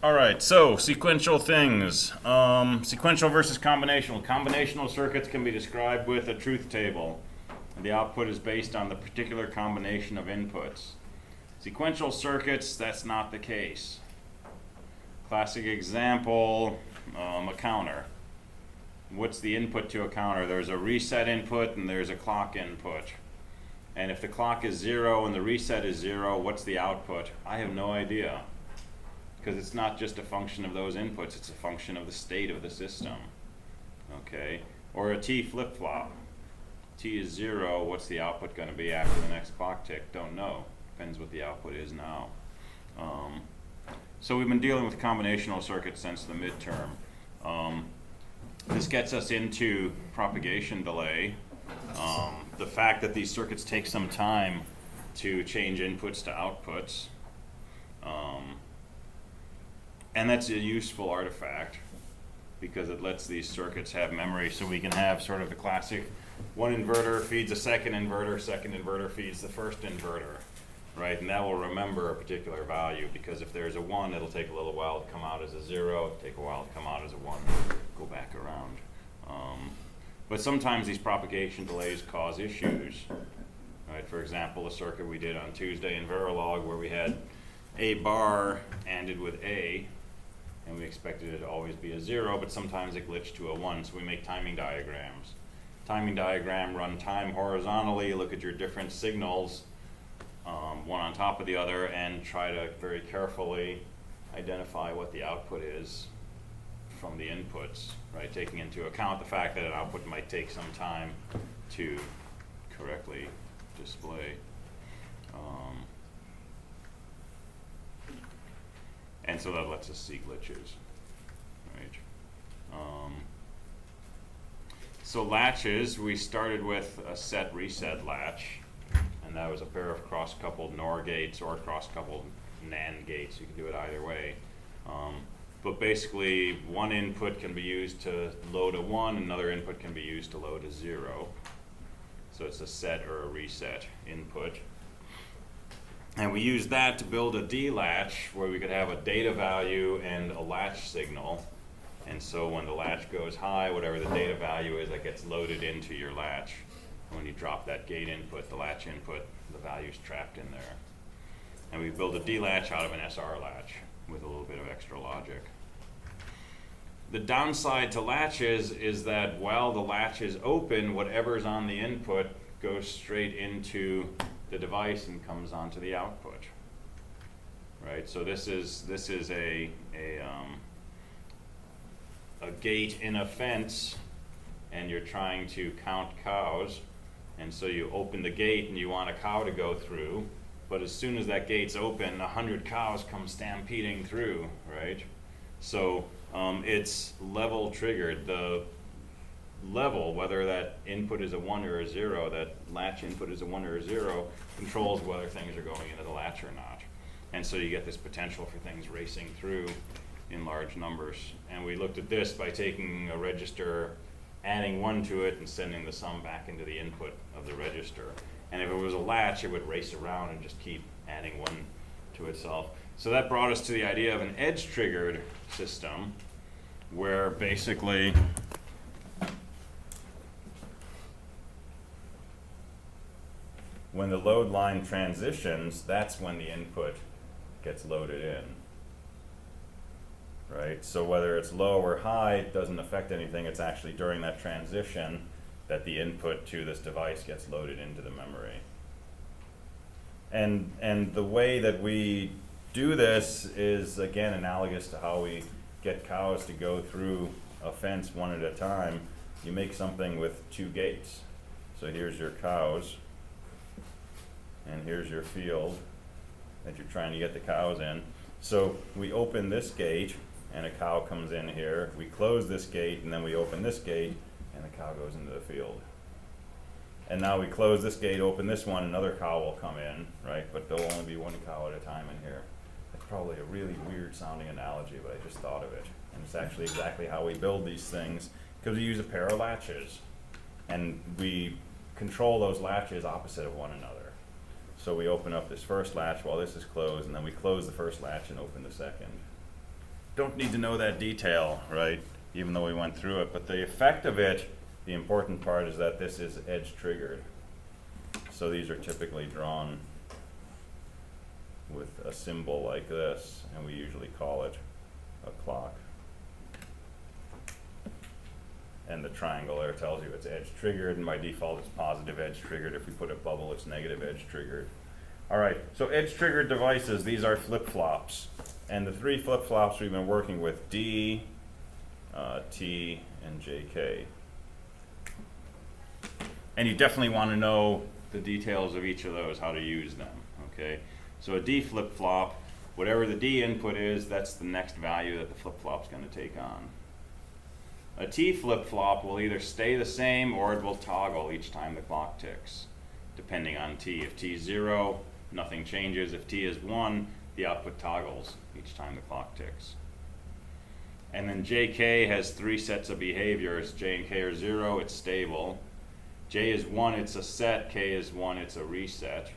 All right, so sequential things. Sequential versus combinational. Combinational circuits can be described with a truth table. The output is based on the particular combination of inputs. Sequential circuits, that's not the case. Classic example, a counter. What's the input to a counter? There's a reset input and there's a clock input. And if the clock is 0 and the reset is 0, what's the output? I have no idea. Because it's not just a function of those inputs, it's a function of the state of the system. Okay? Or a T flip-flop. T is 0, what's the output going to be after the next clock tick? Don't know. Depends what the output is now. So we've been dealing with combinational circuits since the midterm. This gets us into propagation delay. The fact that these circuits take some time to change inputs to outputs. And that's a useful artifact because it lets these circuits have memory, so we can have sort of the classic one inverter feeds a second inverter feeds the first inverter, right? And that will remember a particular value, because if there's a 1, it'll take a little while to come out as a 0, it'll take a while to come out as a 1, go back around. But sometimes these propagation delays cause issues, right? For example, the circuit we did on Tuesday in Verilog where we had A bar ended with A, and we expected it to always be a 0, but sometimes it glitched to a 1, so we make timing diagrams. Timing diagram, run time horizontally, look at your different signals, one on top of the other, and try to very carefully identify what the output is from the inputs, right? Taking into account the fact that an output might take some time to correctly display. And so that lets us see glitches, right? So latches, we started with a set reset latch, and that was a pair of cross-coupled NOR gates or cross-coupled NAND gates. You can do it either way. But basically, one input can be used to load a 1, another input can be used to load a 0. So it's a set or a reset input. And we use that to build a D latch where we could have a data value and a latch signal. And so when the latch goes high, whatever the data value is, that gets loaded into your latch. When you drop that gate input, the latch input, the value's trapped in there. And we build a D latch out of an SR latch with a little bit of extra logic. The downside to latches is that while the latch is open, whatever's on the input goes straight into the device and comes onto the output, right? So this is a gate in a fence, and you're trying to count cows, and so you open the gate and you want a cow to go through, but as soon as that gate's open, 100 cows come stampeding through, right? So it's level triggered. The level, whether that input is a 1 or a 0, that latch input is a 1 or a 0, controls whether things are going into the latch or not. And so you get this potential for things racing through in large numbers. And we looked at this by taking a register, adding 1 to it, and sending the sum back into the input of the register. And if it was a latch, it would race around and just keep adding 1 to itself. So that brought us to the idea of an edge-triggered system, where basically when the load line transitions, that's when the input gets loaded in, right? So whether it's low or high, it doesn't affect anything. It's actually during that transition that the input to this device gets loaded into the memory. And the way that we do this is, again, analogous to how we get cows to go through a fence one at a time. You make something with 2 gates. So here's your cows, and here's your field that you're trying to get the cows in. So we open this gate, and a cow comes in here. We close this gate, and then we open this gate, and the cow goes into the field. And now we close this gate, open this one, another cow will come in, right? But there'll only be 1 cow at a time in here. That's probably a really weird sounding analogy, but I just thought of it. And it's actually exactly how we build these things, because we use a pair of latches. And we control those latches opposite of one another. So we open up this first latch while this is closed, and then we close the first latch and open the second. don't need to know that detail, right? Even though we went through it, but the effect of it, the important part is that this is edge triggered. So these are typically drawn with a symbol like this, and we usually call it a clock. And the triangle there tells you it's edge triggered, and by default it's positive edge triggered. If we put a bubble, it's negative edge triggered. All right, so edge triggered devices, these are flip-flops. And the three flip-flops we've been working with, D, T, and JK. And you definitely want to know the details of each of those, how to use them, okay? So a D flip-flop, whatever the D input is, that's the next value that the flip-flop's going to take on. A T flip-flop will either stay the same or it will toggle each time the clock ticks, depending on T. If T is 0, nothing changes. If T is 1, the output toggles each time the clock ticks. And then JK has three sets of behaviors. J and K are 0, it's stable. J is 1, it's a set. K is 1, it's a reset.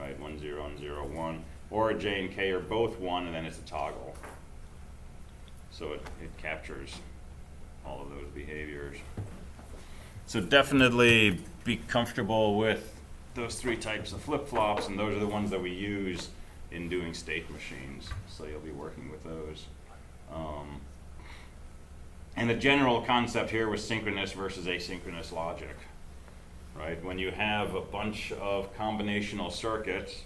Right, 1, 0, and 0, 1. Or J and K are both 1, and then it's a toggle. So it captures all of those behaviors. So definitely be comfortable with those three types of flip-flops, and those are the ones that we use in doing state machines. So you'll be working with those. And the general concept here was synchronous versus asynchronous logic, right? When you have a bunch of combinational circuits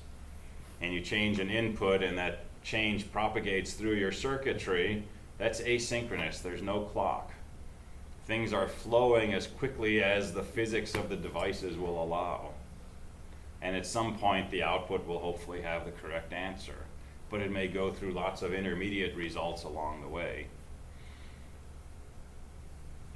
and you change an input and that change propagates through your circuitry, that's asynchronous. There's no clock. Things are flowing as quickly as the physics of the devices will allow. And at some point, the output will hopefully have the correct answer, but it may go through lots of intermediate results along the way.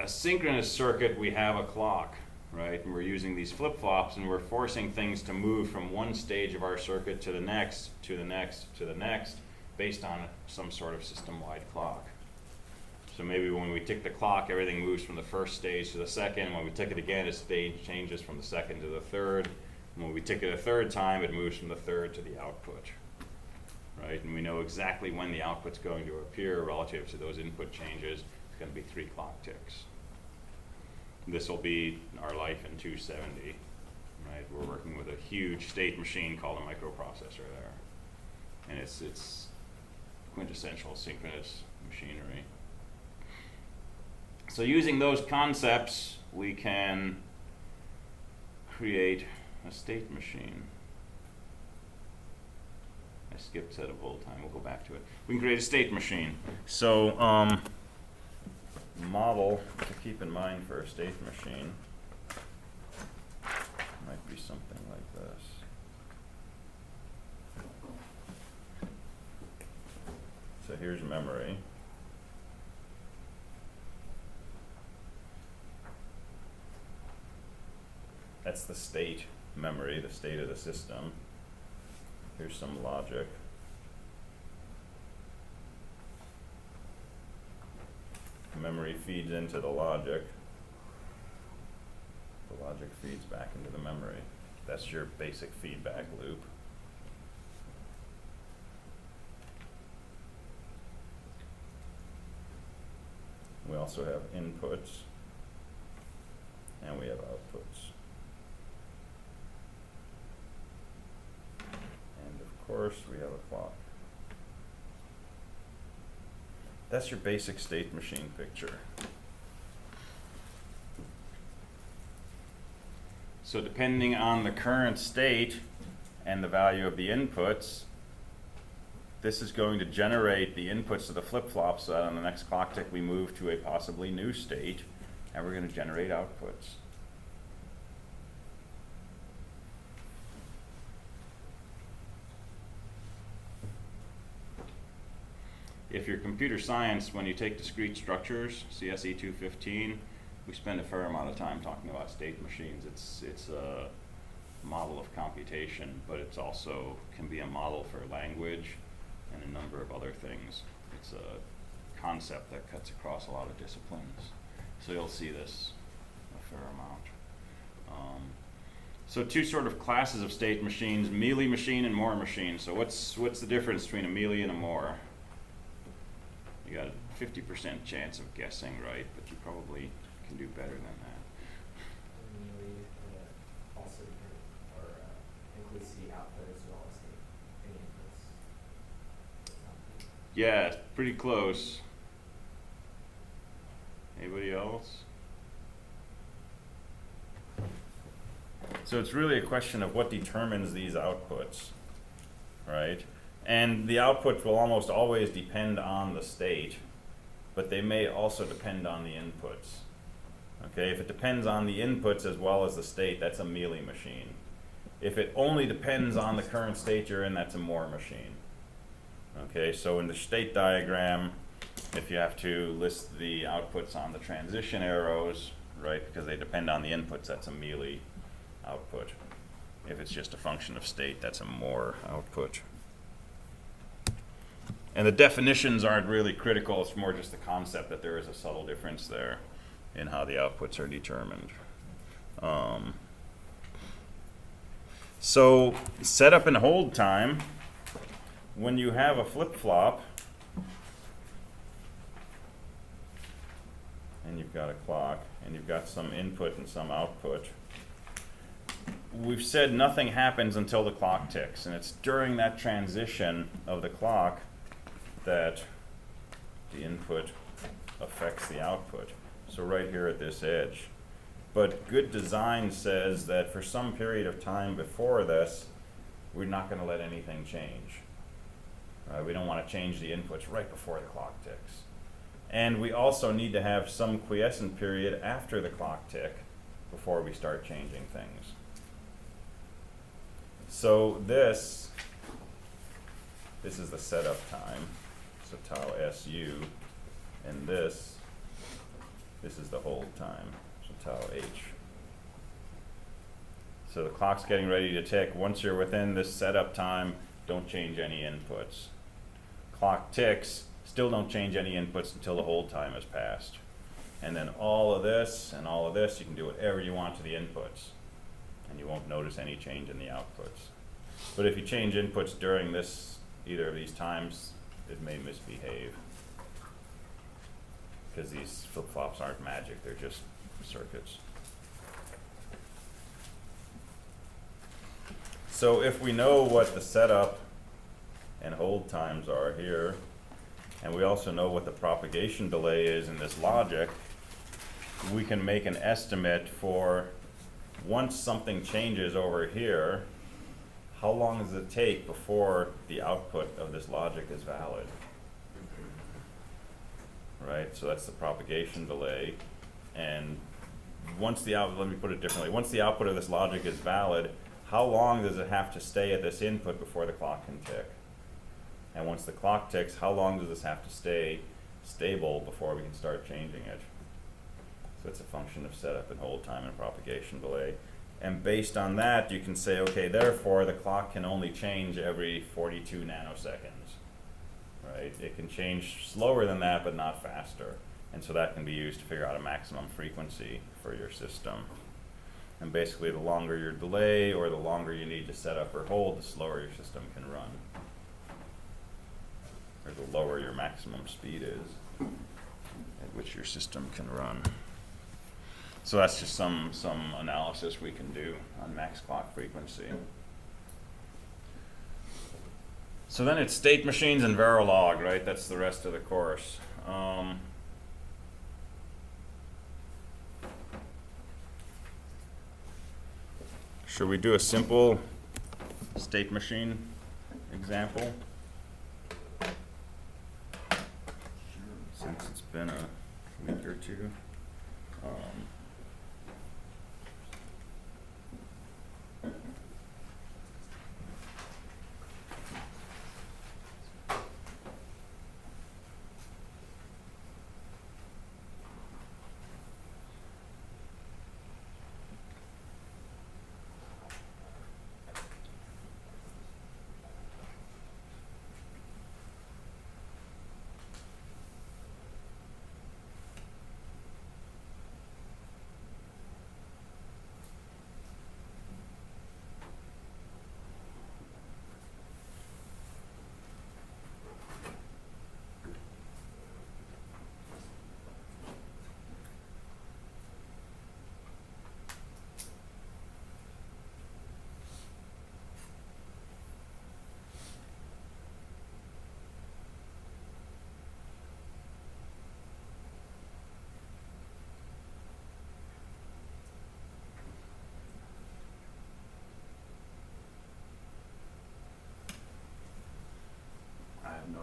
A synchronous circuit, we have a clock, right? And we're using these flip-flops, and we're forcing things to move from one stage of our circuit to the next, to the next, to the next, based on some sort of system-wide clock. So maybe when we tick the clock, everything moves from the first stage to the second. When we tick it again, it stage changes from the second to the third. And when we tick it a third time, it moves from the third to the output, right? And we know exactly when the output's going to appear relative to those input changes. It's going to be 3 clock ticks. This will be our life in 270, right? We're working with a huge state machine called a microprocessor there. And it's quintessential synchronous machinery. So using those concepts, we can create a state machine. I skipped set of hold time, we'll go back to it. We can create a state machine. So model to keep in mind for a state machine might be something like this. So here's memory. That's the state memory, the state of the system. Here's some logic. Memory feeds into the logic. The logic feeds back into the memory. That's your basic feedback loop. We also have inputs, and we have outputs. And of course, we have a clock. That's your basic state machine picture. So depending on the current state and the value of the inputs, this is going to generate the inputs to the flip-flop, so that on the next clock tick we move to a possibly new state, and we're going to generate outputs. If you're computer science, when you take discrete structures, CSE 215, we spend a fair amount of time talking about state machines. It's a model of computation, but it's also can be a model for language and a number of other things. It's a concept that cuts across a lot of disciplines. So you'll see this a fair amount. So two sort of classes of state machines, Mealy machine and Moore machine. So what's the difference between a Mealy and a Moore? you got a 50% chance of guessing right, but you probably can do better than that. Also includes the output as well as the inputs. Yeah, it's pretty close. Anybody else? So it's really a question of what determines these outputs, right? And the outputs will almost always depend on the state, but they may also depend on the inputs. Okay, if it depends on the inputs as well as the state, that's a Mealy machine. If it only depends on the current state you're in, that's a Moore machine. Okay, so in the state diagram, if you have to list the outputs on the transition arrows, right, because they depend on the inputs, that's a Mealy output. If it's just a function of state, that's a Moore output. And the definitions aren't really critical, it's more just the concept that there is a subtle difference there in how the outputs are determined. So setup and hold time, when you have a flip-flop, and you've got a clock, and you've got some input and some output, we've said nothing happens until the clock ticks, and it's during that transition of the clock that the input affects the output. So right here at this edge. But good design says that for some period of time before this, we're not going to let anything change. We don't want to change the inputs right before the clock ticks. And we also need to have some quiescent period after the clock tick before we start changing things. So this is the setup time, so tau SU, and this is the hold time, so tau H. So the clock's getting ready to tick. Once you're within this setup time, don't change any inputs. Clock ticks, still don't change any inputs until the hold time has passed. And then all of this and all of this, you can do whatever you want to the inputs, and you won't notice any change in the outputs. But if you change inputs during this, either of these times, it may misbehave. Because these flip-flops aren't magic, they're just circuits. So if we know what the setup and hold times are here, and we also know what the propagation delay is in this logic, we can make an estimate for once something changes over here, how long does it take before the output of this logic is valid? Right, so that's the propagation delay. And once the let me put it differently. Once the output of this logic is valid, how long does it have to stay at this input before the clock can tick? And once the clock ticks, how long does this have to stay stable before we can start changing it? So it's a function of setup and hold time and propagation delay. And based on that, you can say, okay, therefore the clock can only change every 42 nanoseconds. Right? It can change slower than that, but not faster. And so that can be used to figure out a maximum frequency for your system. And basically, the longer your delay or the longer you need to set up or hold, the slower your system can run. Or the lower your maximum speed is at which your system can run. So that's just some analysis we can do on max clock frequency. So then it's state machines and Verilog, right? That's the rest of the course. Should we do a simple state machine example? Since it's been a week or two.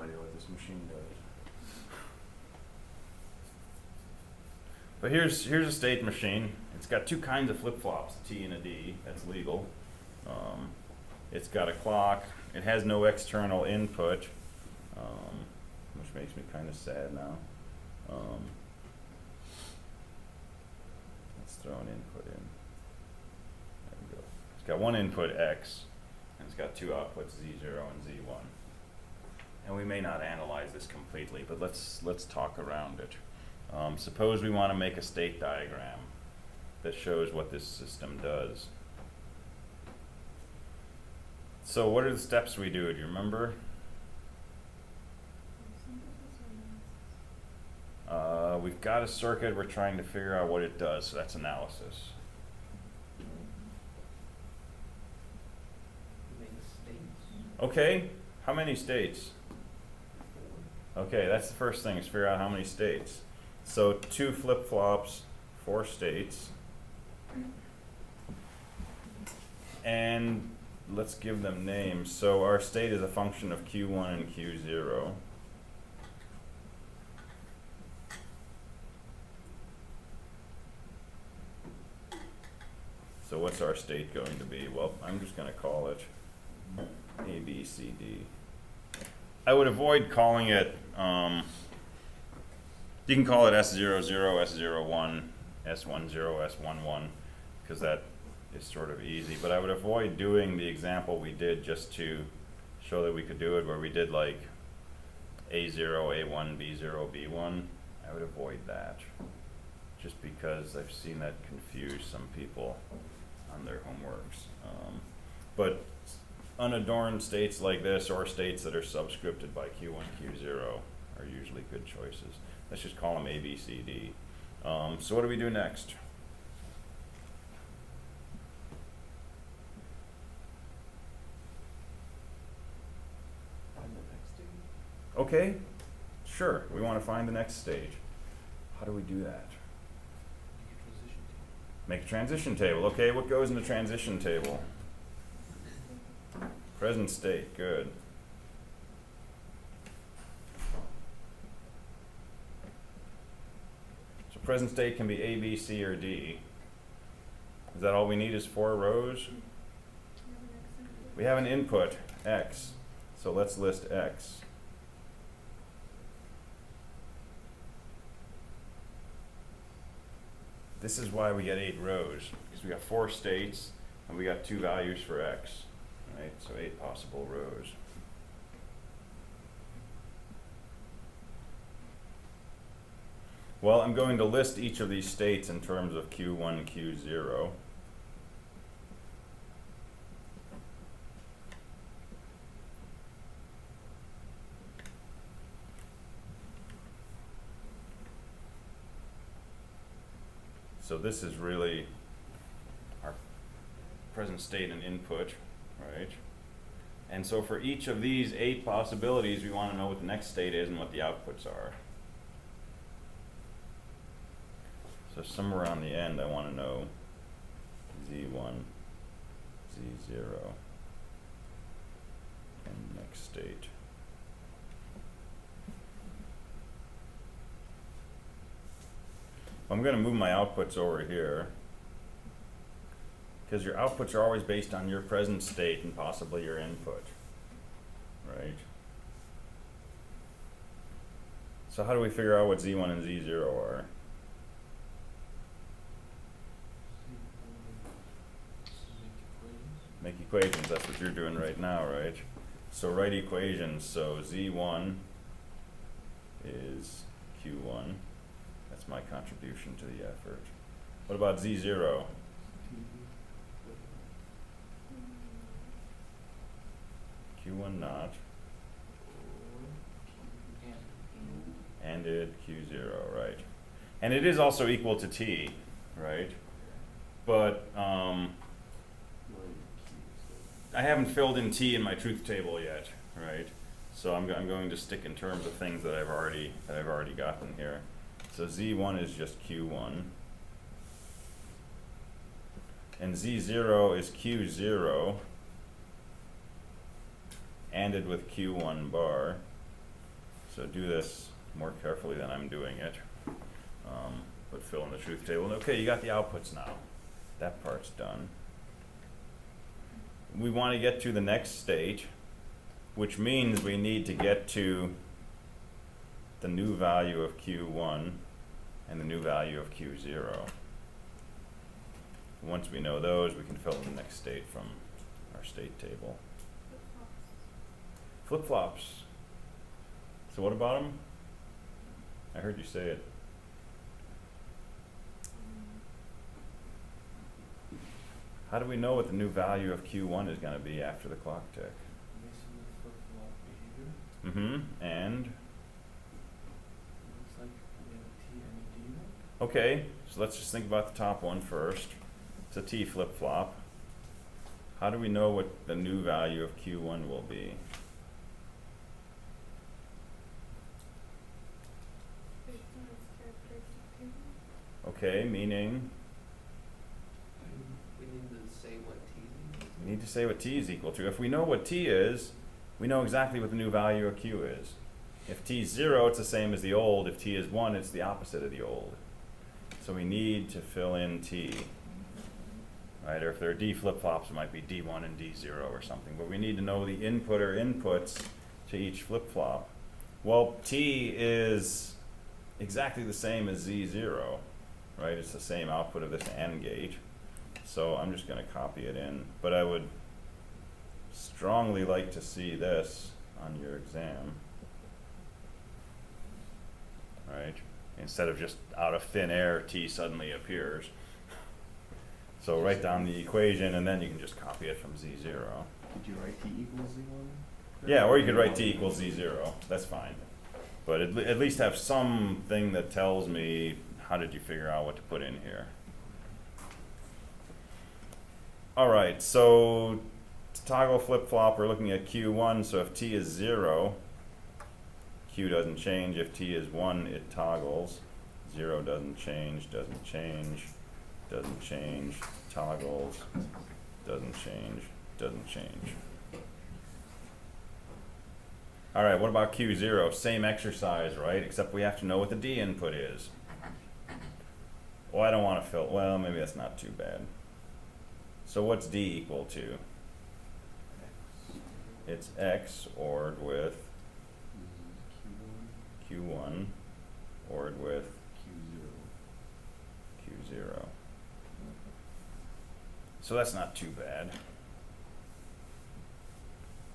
idea what this machine does. But here's a state machine. It's got two kinds of flip-flops, a T and a D. That's legal. It's got a clock. It has no external input, which makes me kind of sad now. Let's throw an input in. There we go. It's got one input X, and it's got two outputs Z0 and Z1. And we may not analyze this completely, but let's talk around it. Suppose we want to make a state diagram that shows what this system does. So what are the steps we do? Do you remember? We've got a circuit. We're trying to figure out what it does. So that's analysis. Okay. How many states? Okay, that's the first thing, is figure out how many states. So 2 flip-flops, 4 states. And let's give them names. So our state is a function of Q1 and Q0. So what's our state going to be? Well, I'm just going to call it A, B, C, D. I would avoid calling it, you can call it S00, S01, S10, S11, because that is sort of easy. But I would avoid doing the example we did just to show that we could do it, where we did like A0, A1, B0, B1. I would avoid that, just because I've seen that confuse some people on their homeworks. But unadorned states like this, or states that are subscripted by Q1, Q0, are usually good choices. Let's just call them A, B, C, D. So what do we do next? Find the next stage. Okay, sure, we want to find the next stage. How do we do that? Make a transition table. Okay, what goes in the transition table? Present state, good. So present state can be A, B, C, or D. Is that all we need is 4 rows? We have an input, X. So let's list X. This is why we get 8 rows, because we got 4 states and we got 2 values for X. Right, so 8 possible rows. Well, I'm going to list each of these states in terms of Q1, Q0. So this is really our present state and input, right? And so for each of these 8 possibilities, we want to know what the next state is and what the outputs are. So somewhere on the end, I want to know Z1, Z0, and next state. I'm going to move my outputs over here, because your outputs are always based on your present state and possibly your input, right? So how do we figure out what Z1 and Z0 are? Make equations, that's what you're doing right now, right? So write equations, so Z1 is Q1. That's my contribution to the effort. What about Z0? Q1 not. Anded Q0, right. And it is also equal to T, right? But I haven't filled in T in my truth table yet, right? So I'm going to stick in terms of things that I've already gotten here. So Z1 is just Q1. And Z0 is Q0 ANDed with Q1 bar. So do this more carefully than I'm doing it. But fill in the truth table. And okay, you got the outputs now. That part's done. We want to get to the next stage, which means we need to get to the new value of Q1 and the new value of Q0. Once we know those, we can fill in the next state from our state table. Flip-flops. So what about them? I heard you say it. How do we know what the new value of Q1 is going to be after the clock tick? Mm-hmm. And? Looks like we have a T and a D one. Okay, so let's just think about the top one first. It's a T flip-flop. How do we know what the new value of Q1 will be? Okay, meaning We need to say what T is. we need to say what T is equal to. If we know what T is, we know exactly what the new value of Q is. If T is 0, it's the same as the old. If T is 1, it's the opposite of the old. So we need to fill in T. Right, or if there are D flip-flops, it might be D1 and D0 or something. But we need to know the input or inputs to each flip-flop. Well, T is exactly the same as Z0, right? It's the same output of this AND gate. So I'm just going to copy it in. But I would strongly like to see this on your exam. Right? Instead of just out of thin air, T suddenly appears. So write down the equation and then you can just copy it from Z0. Did you write T equals Z1? Yeah, or you could write T equals Z0. That's fine. But at least have something that tells me how did you figure out what to put in here. Alright, so to toggle flip-flop, we're looking at Q1. So if T is 0, Q doesn't change. If T is 1, it toggles. 0 doesn't change, doesn't change. Doesn't change, toggles, doesn't change, doesn't change. All right, what about Q0? Same exercise, right? Except we have to know what the D input is. Well, I don't want to fill, well, maybe that's not too bad. So what's D equal to? It's X ORed with Q1 ORed with Q0. So that's not too bad.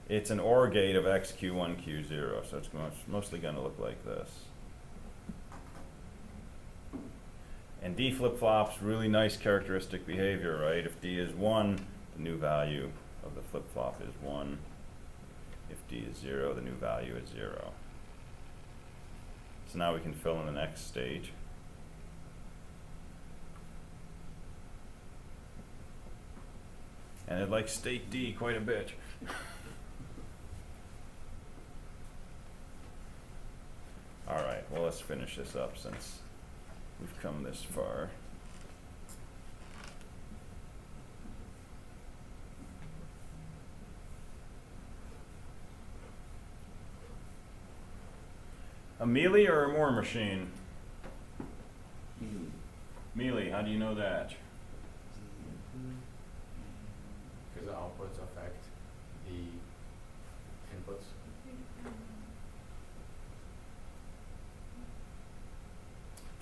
It's an OR gate of X, Q1, Q0, so it's mostly going to look like this. And D flip-flops, really nice characteristic behavior, right? If D is 1, the new value of the flip-flop is 1. If D is 0, the new value is 0. So now we can fill in the next stage. And it likes state D quite a bit. Alright, well let's finish this up since we've come this far. A mealy or a Moore machine? Mealy, how do you know that? Because the outputs affect the inputs.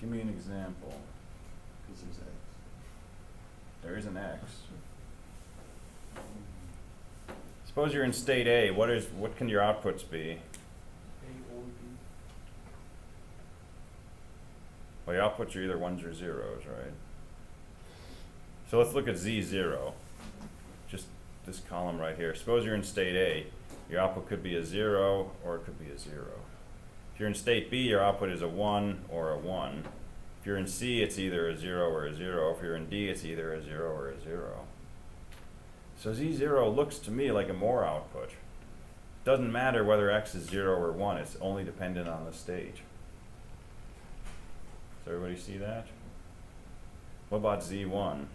Give me an example. Because there's X. There is an X. Suppose you're in state A. What can your outputs be? A or B. Well, your outputs are either ones or zeros, right? So let's look at Z0. Just this column right here. Suppose you're in state A. Your output could be a 0 or it could be a 0. If you're in state B, your output is a 1 or a 1. If you're in C, it's either a 0 or a 0. If you're in D, it's either a 0 or a 0. So Z0 looks to me like a Moore output. Doesn't matter whether X is 0 or 1. It's only dependent on the stage. Does everybody see that? What about Z1?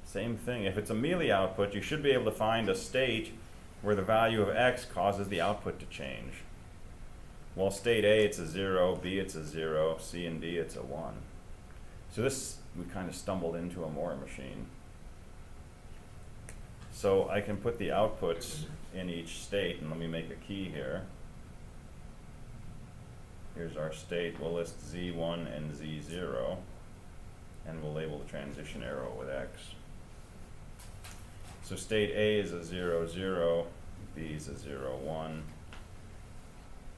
Same. Same thing. If it's a mealy output, you should be able to find a state where the value of x causes the output to change. Well, state A, it's a 0, B, it's a 0, C and D, it's a 1. So this, we kind of stumbled into a Moore machine. So I can put the outputs in each state, and let me make a key here. Here's our state. We'll list Z1 and Z0, and we'll label the transition arrow with X. So state A is a 0, 0, B is a 0, 1,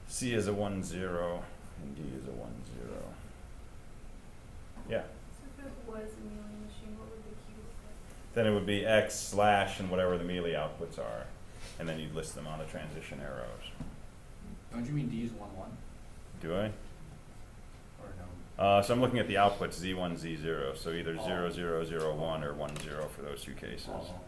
C is a 1, 0, and D is a 1, 0. Yeah. So if it was a mealy machine, what would the key look like? Then it would be X slash and whatever the mealy outputs are, and then you'd list them on the transition arrows. Don't you mean D is 1, 1? Do I? Or no? So I'm looking at the outputs Z1, Z0, so either Oh. 0, 0, 0, 1 or 1, 0 for those two cases. Oh, okay, alright.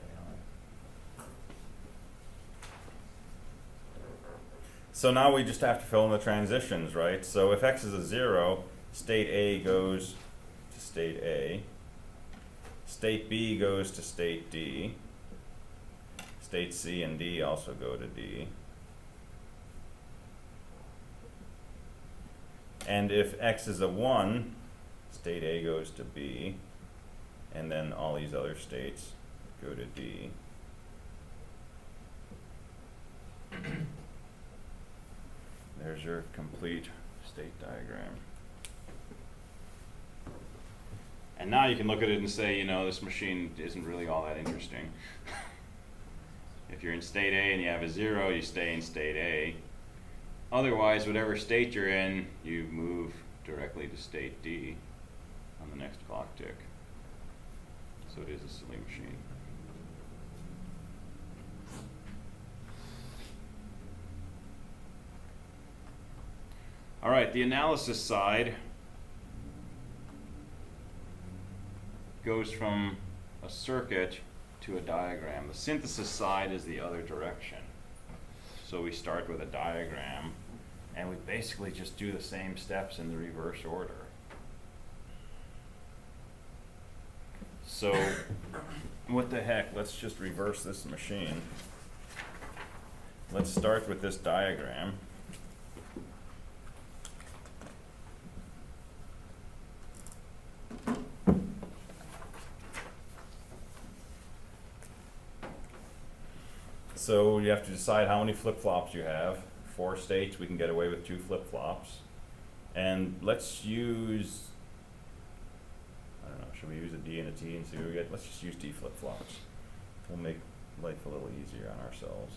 So now we just have to fill in the transitions, right? So if X is a 0, state A goes to state A, state B goes to state D, state C and D also go to D. And if X is a 1, state A goes to B, and then all these other states go to D. There's your complete state diagram. And now you can look at it and say, you know, this machine isn't really all that interesting. If you're in state A and you have a 0, you stay in state A. Otherwise, whatever state you're in, you move directly to state D on the next clock tick. So it is a silly machine. All right, the analysis side goes from a circuit to a diagram. The synthesis side is the other direction. So we start with a diagram, and we basically just do the same steps in the reverse order. So what the heck, let's just reverse this machine. Let's start with this diagram. So you have to decide how many flip-flops you have. 4 states, we can get away with 2 flip-flops. And let's use, I don't know, should we use a D and a T and see what we get? Let's just use D flip-flops. We'll make life a little easier on ourselves.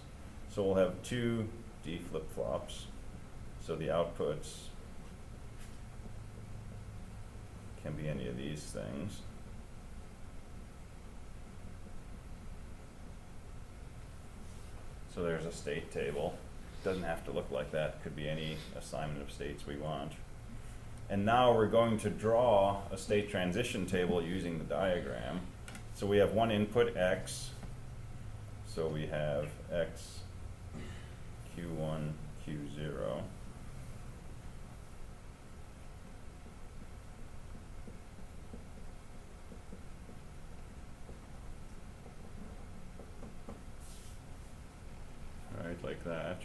So we'll have 2 D flip-flops. So the outputs can be any of these things. So there's a state table. Doesn't have to look like that. It could be any assignment of states we want. And now we're going to draw a state transition table using the diagram. So we have one input X. So we have X, Q1, Q0. Right, like that.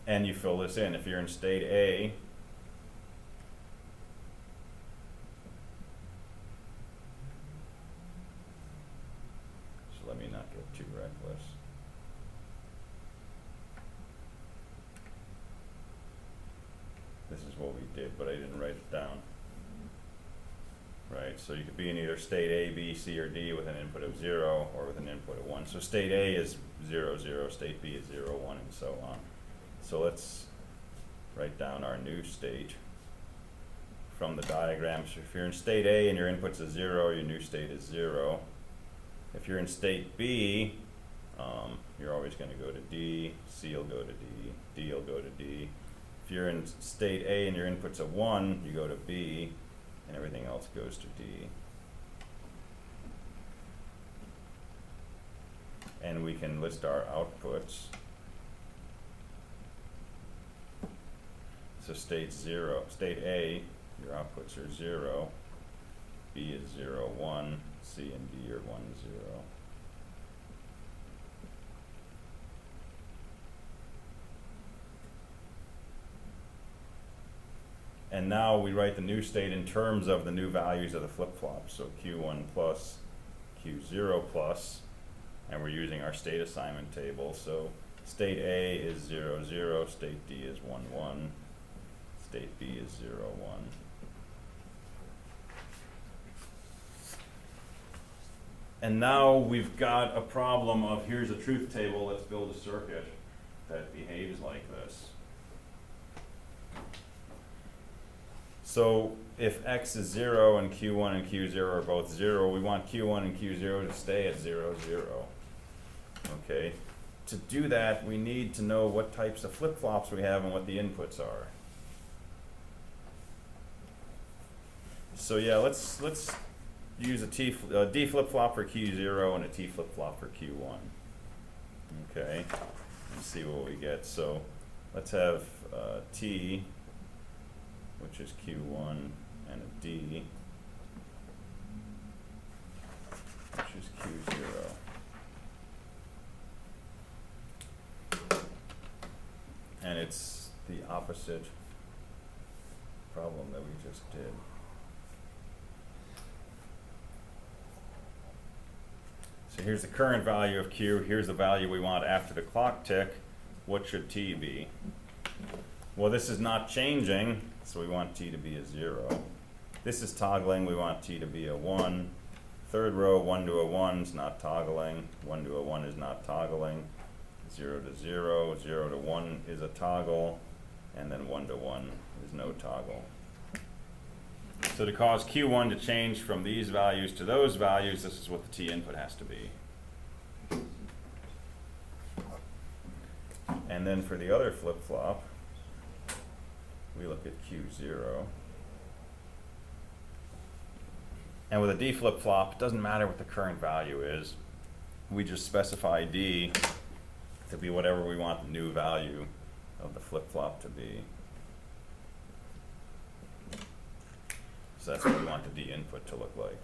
And you fill this in. If you're in state A, so let me not get too reckless. This is what we did, but I didn't write it down. Right, so you could be in either state A, B, C, or D with an input of 0 or with an input of 1. So state A is 0, 0, state B is 0, 1, and so on. So let's write down our new state from the diagram. So if you're in state A and your input's a 0, your new state is 0. If you're in state B, you're always going to go to D, C will go to D, D will go to D. If you're in state A and your input's a 1, you go to B, and everything else goes to D. And we can list our outputs. So state A, your outputs are 0, B is is 0, 1, C and D are 1, 0. And now we write the new state in terms of the new values of the flip-flop. So Q1 plus, Q0 plus, and we're using our state assignment table. So state A is 0, 0, state D is 1, 1, state B is 0, 1. And now we've got a problem of here's a truth table, let's build a circuit that behaves like this. So if x is 0 and q1 and q0 are both 0, we want q1 and q0 to stay at 0, 0. Okay? To do that, we need to know what types of flip-flops we have and what the inputs are. So yeah, let's use a D flip-flop for q0 and a T flip-flop for q1. Okay? And see what we get. So let's have T, which is q1, and a D, which is q0. And it's the opposite problem that we just did. So here's the current value of Q, here's the value we want after the clock tick. What should T be? Well, this is not changing, so we want T to be a 0. This is toggling, we want T to be a 1. Third row, 1 to a 1 is not toggling, 1 to a 1 is not toggling. 0 to 0, 0 to 1 is a toggle, and then 1 to 1 is no toggle. So to cause Q1 to change from these values to those values, this is what the T input has to be. And then for the other flip-flop, we look at Q0. And with a D flip-flop, it doesn't matter what the current value is. We just specify D to be whatever we want the new value of the flip-flop to be. So that's what we want the D input to look like.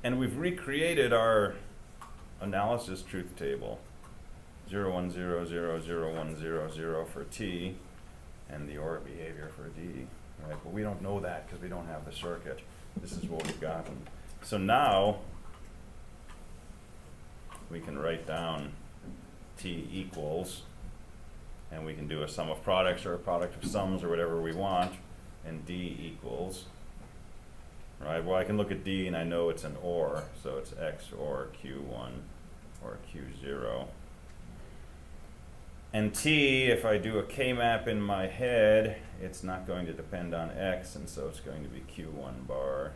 And we've recreated our analysis truth table. 0, 1, 0, 0, 0, 1, 0, 0 for T, and the OR behavior for D. Right? But we don't know that because we don't have the circuit. This is what we've gotten. So now we can write down T equals, and we can do a sum of products or a product of sums or whatever we want, and D equals. Right? Well, I can look at D and I know it's an OR, so it's X or Q1 or Q0. And T, if I do a K-map in my head, it's not going to depend on X, and so it's going to be Q1 bar,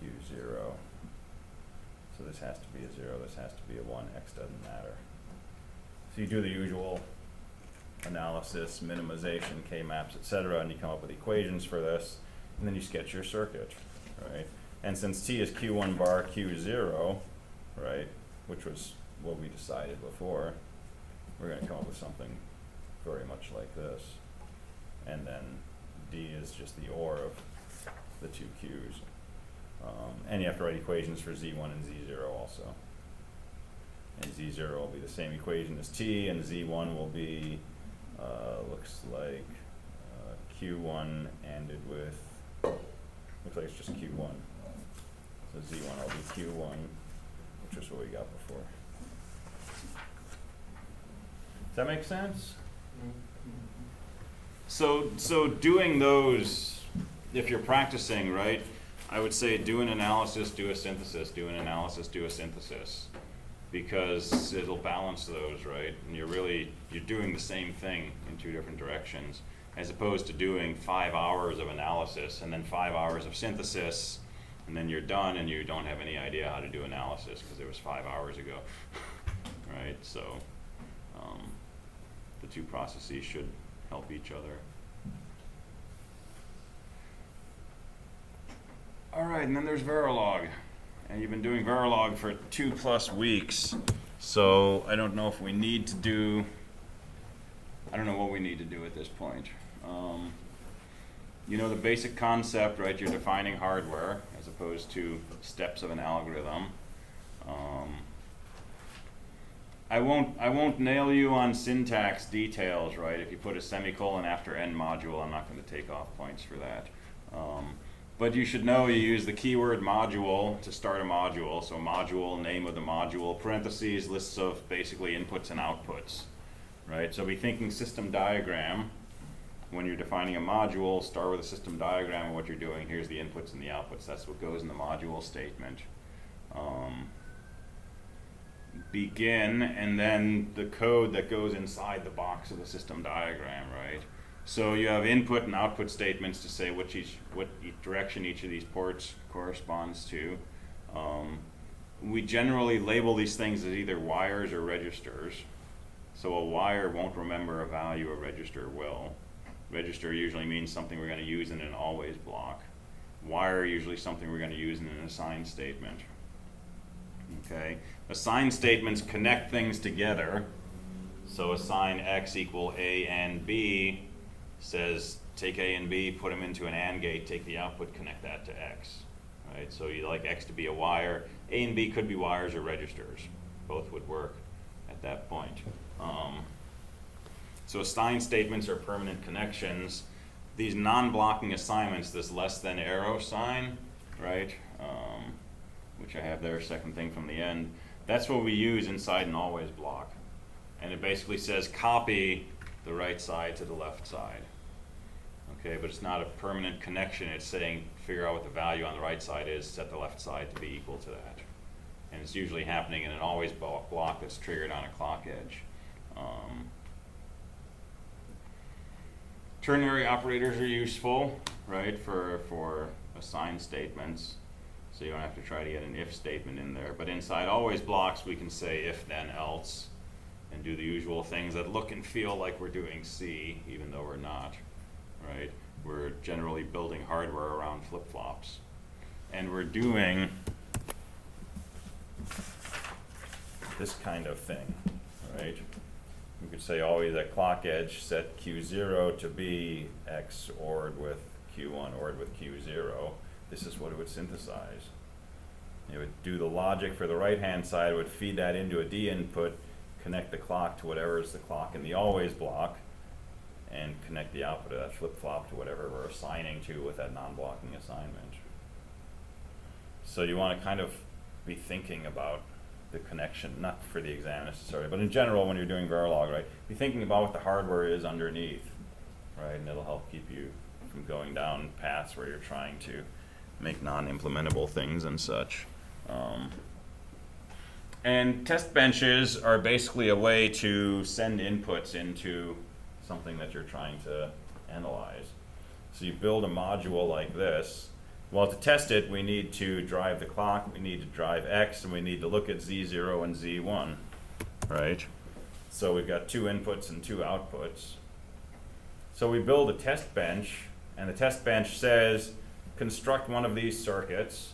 Q0. So this has to be a 0, this has to be a 1, X doesn't matter. So you do the usual analysis, minimization, K-maps, etc., and you come up with equations for this, and then you sketch your circuit, right? And since T is Q1 bar, Q0, right, which was what we decided before, we're going to come up with something very much like this. And then D is just the OR of the two Qs. And you have to write equations for Z1 and Z0 also. And Z0 will be the same equation as T, and Z1 will be, looks like Q1 ended with, looks like it's just Q1. So Z1 will be Q1, which is what we got before. Does that make sense? So doing those, if you're practicing, right, I would say do an analysis, do a synthesis, do an analysis, do a synthesis, because it'll balance those, right? And you're doing the same thing in two different directions, as opposed to doing 5 hours of analysis and then 5 hours of synthesis, and then you're done and you don't have any idea how to do analysis because it was 5 hours ago, right? So the two processes should help each other. All right, and then there's Verilog. And you've been doing Verilog for 2+ weeks. So I don't know if we need to do, I don't know what we need to do at this point. You know the basic concept, right? You're defining hardware as opposed to steps of an algorithm. I won't nail you on syntax details, right? If you put a semicolon after end module, I'm not going to take off points for that. But you should know you use the keyword module to start a module. So module, name of the module, parentheses, lists of basically inputs and outputs, right? So be thinking system diagram. When you're defining a module, start with a system diagram of what you're doing. Here's the inputs and the outputs. That's what goes in the module statement. Begin, and then the code that goes inside the box of the system diagram, right? So you have input and output statements to say what each direction each of these ports corresponds to. We generally label these things as either wires or registers. So a wire won't remember a value, a register will. Register usually means something we're going to use in an always block. Wire usually something we're going to use in an assign statement. Okay, assign statements connect things together. So assign x equal a and b says take a and b, put them into an AND gate, take the output, connect that to x. Right, so you like x to be a wire. A and b could be wires or registers. Both would work at that point. So assign statements are permanent connections. These non-blocking assignments, this less than arrow sign, right? Which I have there, second thing from the end. That's what we use inside an always block. And it basically says copy the right side to the left side. Okay, but it's not a permanent connection. It's saying figure out what the value on the right side is, set the left side to be equal to that. And it's usually happening in an always block that's triggered on a clock edge. Ternary operators are useful, right, for assign statements. So you don't have to try to get an if statement in there. But inside always blocks, we can say if, then, else, and do the usual things that look and feel like we're doing C, even though we're not, right? We're generally building hardware around flip-flops. And we're doing this kind of thing, right? We could say always at clock edge, set Q0 to be X ORed with Q1 ORed with Q0. This is what it would synthesize. It would do the logic for the right-hand side, it would feed that into a D input, connect the clock to whatever is the clock in the always block, and connect the output of that flip-flop to whatever we're assigning to with that non-blocking assignment. So you want to kind of be thinking about the connection, not for the exam necessarily, but in general when you're doing Verilog, right? Be thinking about what the hardware is underneath, right? And it'll help keep you from going down paths where you're trying to make non-implementable things and such. And test benches are basically a way to send inputs into something that you're trying to analyze. So you build a module like this. Well, to test it, we need to drive the clock, we need to drive X, and we need to look at Z0 and Z1, right? So we've got 2 inputs and 2 outputs. So we build a test bench, and the test bench says, construct one of these circuits,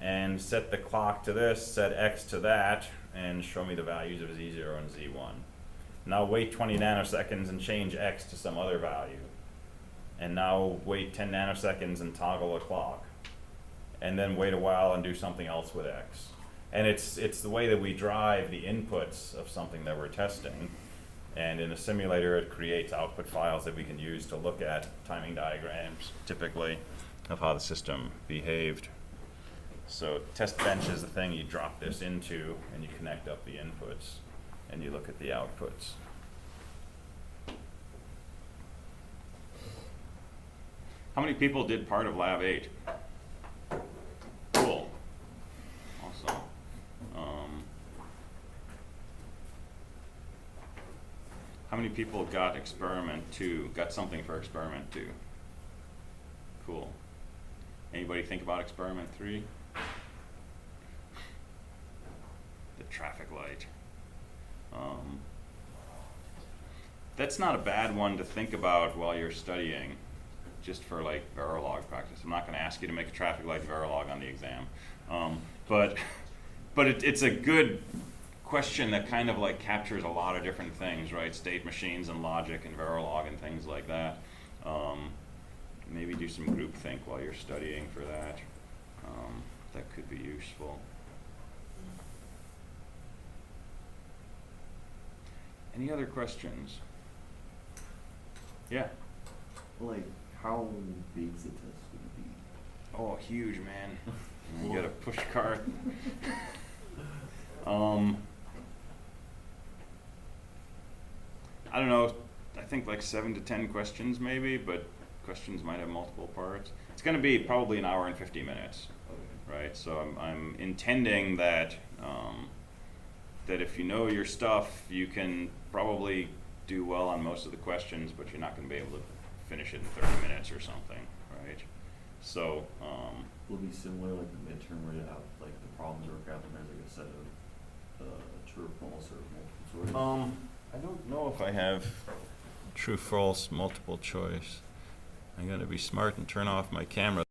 and set the clock to this, set X to that, and show me the values of Z0 and Z1. Now wait 20 nanoseconds and change X to some other value. And now wait 10 nanoseconds and toggle a clock. And then wait a while and do something else with X. And it's the way that we drive the inputs of something that we're testing. And in a simulator, it creates output files that we can use to look at timing diagrams, typically, of how the system behaved. So test bench is the thing you drop this into, and you connect up the inputs, and you look at the outputs. How many people did part of Lab 8? Cool. Awesome. How many people got experiment 2, got something for experiment 2? Cool. Anybody think about experiment 3? The traffic light. That's not a bad one to think about while you're studying, just for like Verilog practice. I'm not going to ask you to make a traffic light Verilog on the exam, but it's a good question that kind of like captures a lot of different things, right? State machines and logic and Verilog and things like that. Maybe do some groupthink while you're studying for that. That could be useful. Any other questions? Yeah. Like, how big's the test gonna be? Oh, huge, man. You got a push cart. I don't know. I think like 7 to 10 questions maybe, but questions might have multiple parts. It's going to be probably an hour and 50 minutes, right? So I'm intending that that if you know your stuff, you can probably do well on most of the questions, but you're not going to be able to finish it in 30 minutes or something, right? So Will it be similar like the midterm where you have like the problems work out and there's like a set of true or false or multiple choice? I don't know if I have true, false, multiple choice. I gotta be smart and turn off my camera.